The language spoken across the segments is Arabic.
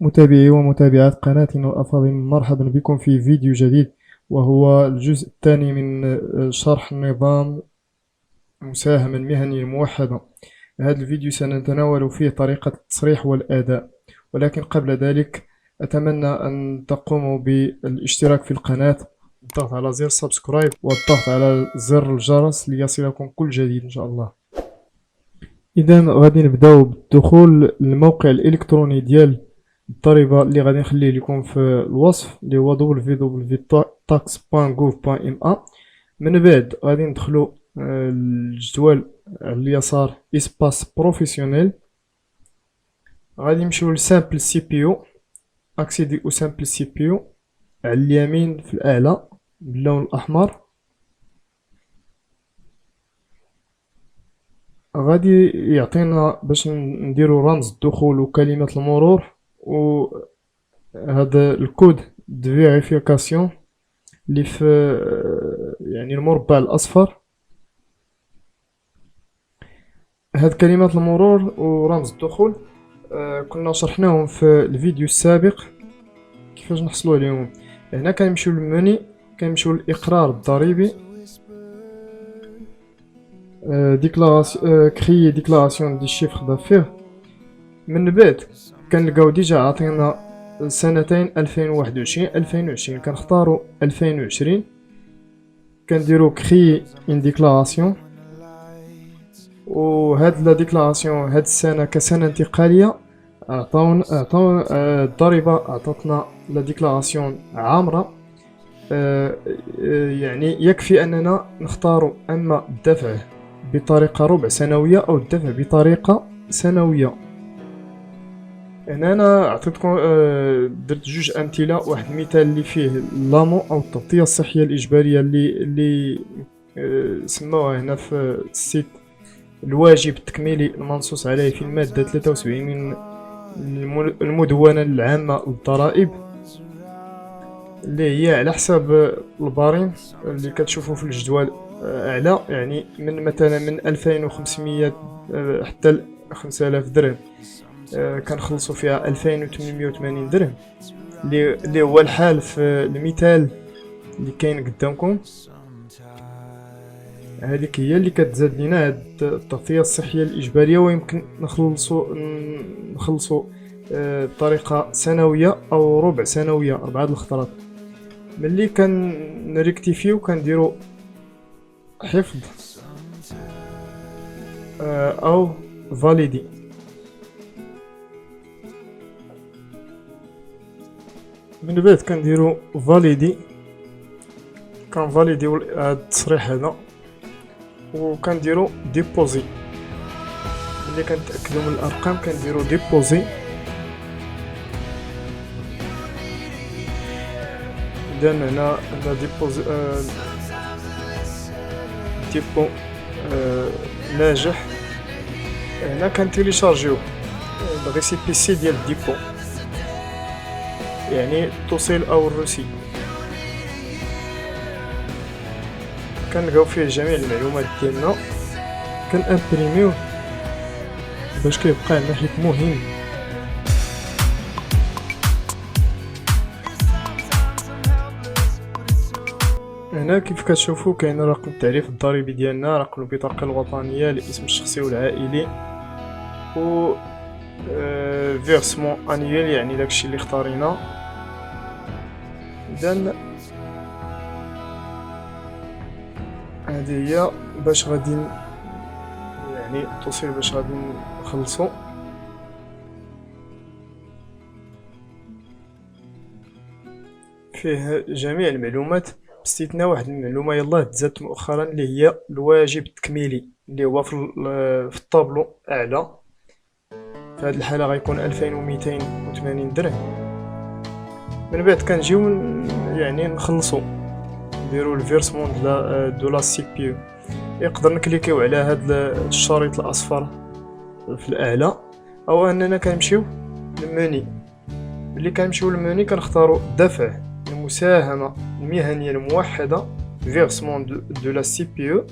متابعي ومتابعات قناتنا الأفاضل، مرحبا بكم في فيديو جديد، وهو الجزء الثاني من شرح نظام المساهمة المهنية الموحدة. هذا الفيديو سنتناول فيه طريقة التصريح والأداء، ولكن قبل ذلك أتمنى أن تقوموا بالاشتراك في القناة، الضغط على زر سبسكرايب والضغط على زر الجرس ليصلكم كل جديد إن شاء الله. إذا غادي نبداو بالدخول للموقع الإلكتروني ديال الضريبة اللي غادي نخليه لكم في الوصف، اللي هو www.tax.gouv.ma. من بعد غادي ندخلو الجدول على اليسار اسباس بروفيسيونيل، غادي نمشيو لسامبل سي بي او، اكسيدي او سامبل سي بي او على اليمين في الاعلى باللون الاحمر. غادي يعطينا باش نديرو رمز الدخول وكلمة المرور وهذا الكود دو فيريفيكاسيون اللي في يعني المربع الاصفر. هاد كلمات المرور ورمز الدخول كنا شرحناهم في الفيديو السابق كيفاش نحصلوا عليهم. هنا كنمشيو للمني، كنمشيو للاقرار الضريبي، كريي ديكلاراسيون دي شيفر دافير. من بعد كنلقاو ديجا عطينا سنتين 2021 2020، كنختاروا 2020، كنديروا كريي ان ديكلاراسيون. وهاد لا ديكلاراسيون هاد السنه كسنه انتقاليه عطاون الضريبه عطاتنا لا ديكلاراسيون عامره. يعني يكفي اننا نختاروا اما الدفع بطريقه ربع سنويه او الدفع بطريقه سنويه. هنا انا عطيتكم درت جوج امثله، واحد المثال اللي فيه لامو او التغطيه الصحيه الاجباريه اللي سموها هنا في السيت الواجب التكميلي المنصوص عليه في المادة 73 من المدونة العامة للضرائب، اللي هي على حساب البريم اللي كتشوفوا في الجدول أعلى، يعني من مثلا من 2500 حتى 5000 درهم كنخلصوا فيها 2880 درهم، اللي هو الحال في المثال اللي كاين قدامكم. هذيك هي اللي كتزاد لينا هاد التغطية الصحية الإجبارية، ويمكن نخلصو بطريقة سنوية أو ربع سنوية، 4 الخطرات. ملي كنريكتيفيو كنديرو حفظ أو فاليدي. من بعد كنديرو فاليدي، كنفاليديو هاد التصريح هذا وكنديرو ديبوزي. ملي كنتاكدو من الارقام كنديرو ديبوزي. اذا هنا ديبوزي ديبو ناجح. هنا كنتيليشارجيو الريسيبيسي ديال الديبو، يعني التوصيل او الرسي، كنلقاو فيه جميع المعلومات ديالنا، كنامبريميوه باش كيبقى لنا حيت مهم. هنا كيف كتشوفوا كاين رقم التعريف الضريبي ديالنا، رقم البطاقة الوطنية، الاسم الشخصي والعائلي، و فيرسمون انيول يعني داكشي اللي اختارينا. اذا هذه هي باش غادي يعني التوصيل باش غادي نخلصو. فيه جميع المعلومات باستثناء واحد المعلومه يلاه تزادت مؤخرا، اللي هي الواجب التكميلي اللي هو في الطابلو اعلى. في هذه الحاله غيكون 2280 درهم. من بعد كنجيو يعني نخلصو، نديرو الفيرسمون دو لا سي بي او. يقدر نكليكيو على هذا الشريط الاصفر في الاعلى، او اننا كنمشيو للمني. ملي كنمشيو للمني كنختاروا دفع المساهمه المهنيه الموحده، فيرسمون دو لا سي بي او.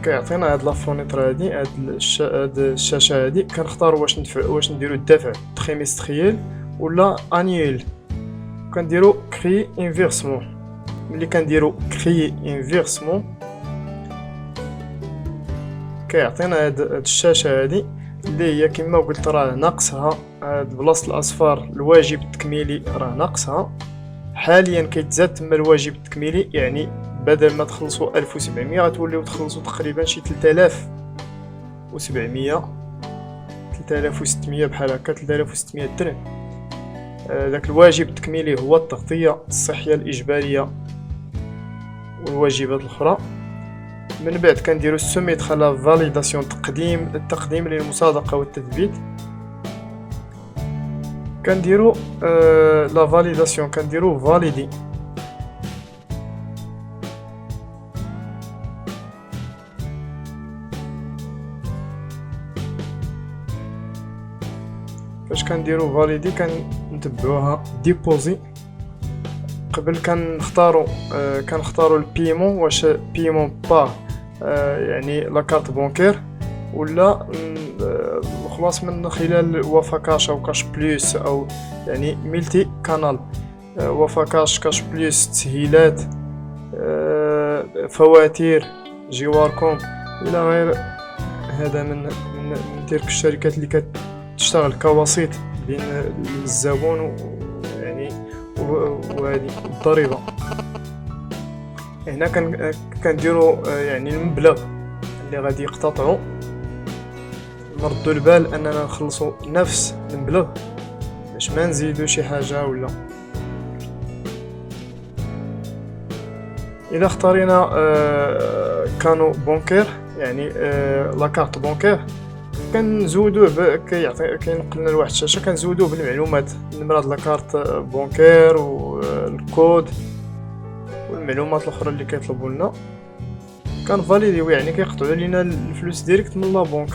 كيعطينا هاد لافونيتر هادي، هاد الشاشة هادي. كنختارو واش نديرو الدفع تريمستريال ولا انيول. كنديرو كري انفيرسمون. ملي كنديرو كري انفيرسمون كيعطينا هاد الشاشة هادي اللي هي كما قلت راه ناقصها هاد بلاصة الاصفار. الواجب التكميلي راه ناقصها حاليا، كيتزاد تما الواجب التكميلي. يعني بدل ما تخلصوا 1700 غتوليو تخلصوا تقريبا شي 3700 3600 بحال هكا، 3600 درهم. داك الواجب التكميلي هو التغطية الصحية الإجبارية والواجبات الأخرى. من بعد كنديرو سوميتر لا فاليداسيون، التقديم للمصادقة والتثبيت. كنديرو لا فاليداسيون، كنديرو فاليدي. فاش كنديرو فاليدي كنتبعوها ديبوزي. قبل كنختارو البيمون، واش بيمون با يعني لا كارت بونكير ولا الخلاص من خلال وفا كاش او كاش بليس، او يعني ملتي كانال. وفا كاش بليس، تسهيلات، فواتير، جواركم الى غير هذا من تلك الشركات اللي كتشتغل كوسيط بين الزبون يعني وهذه الضريبه. هنا كنديرو يعني المبلغ اللي غادي يقتطعوا. نردوا البال اننا نخلصوا نفس المبلغ باش ما نزيدوا شي حاجه ولا. الا اختارينا كانو بونكير يعني لا كارت بونكير، كنزودوه كينقل لنا لواحد الشاشه كنزودوه بالمعلومات، النمره د لا كارت بونكير والكود والمعلومات الاخرى اللي كيطلبوا لنا. كنفاليديو يعني كيقطعوا لينا الفلوس ديريكت من لا بنك،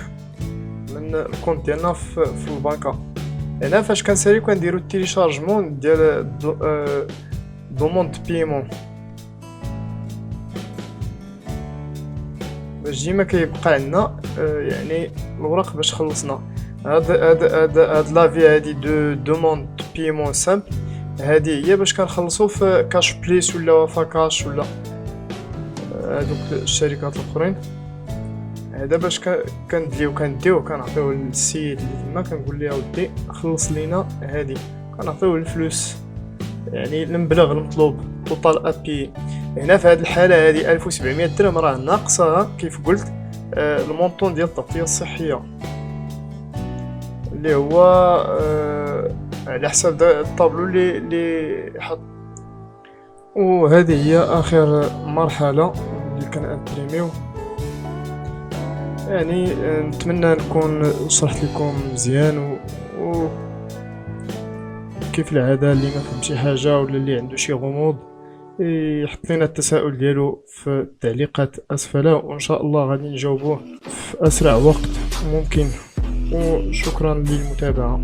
من الكونت ديالنا في البنكه. هنا فاش كنساليو كنديرو التيليشارجمون ديال دوموند بيمون باش ديما كيبقى عندنا يعني الوراق باش خلصنا. هاد لافي هادي دو دوموند بيمون سامبل، هادي هي باش كنخلصو في كاش بليس ولا وفا كاش ولا هادوك الشركات الاخرين. هذا باش كنديو كنعطيوه للسيد اللي تما، كنقول ليه ودي خلص لينا هادي، كنعطيوه الفلوس يعني المبلغ المطلوب توتال ابي. هنا في هذه الحاله هذه 1700 درهم راه ناقصها كيف قلت المونطون ديال التغطيه الصحيه اللي هو على حساب الطابلو اللي حط. وهذه هي اخر مرحله اللي كنأبريميو. يعني نتمنى نكون شرحت لكم مزيان و كيف العاده اللي ما فهم شي حاجه ولا اللي عنده شي غموض يحط لنا التساؤل ديالو في التعليقات اسفل، وان شاء الله غادي نجاوبوه في اسرع وقت ممكن. وشكرا للمتابعه.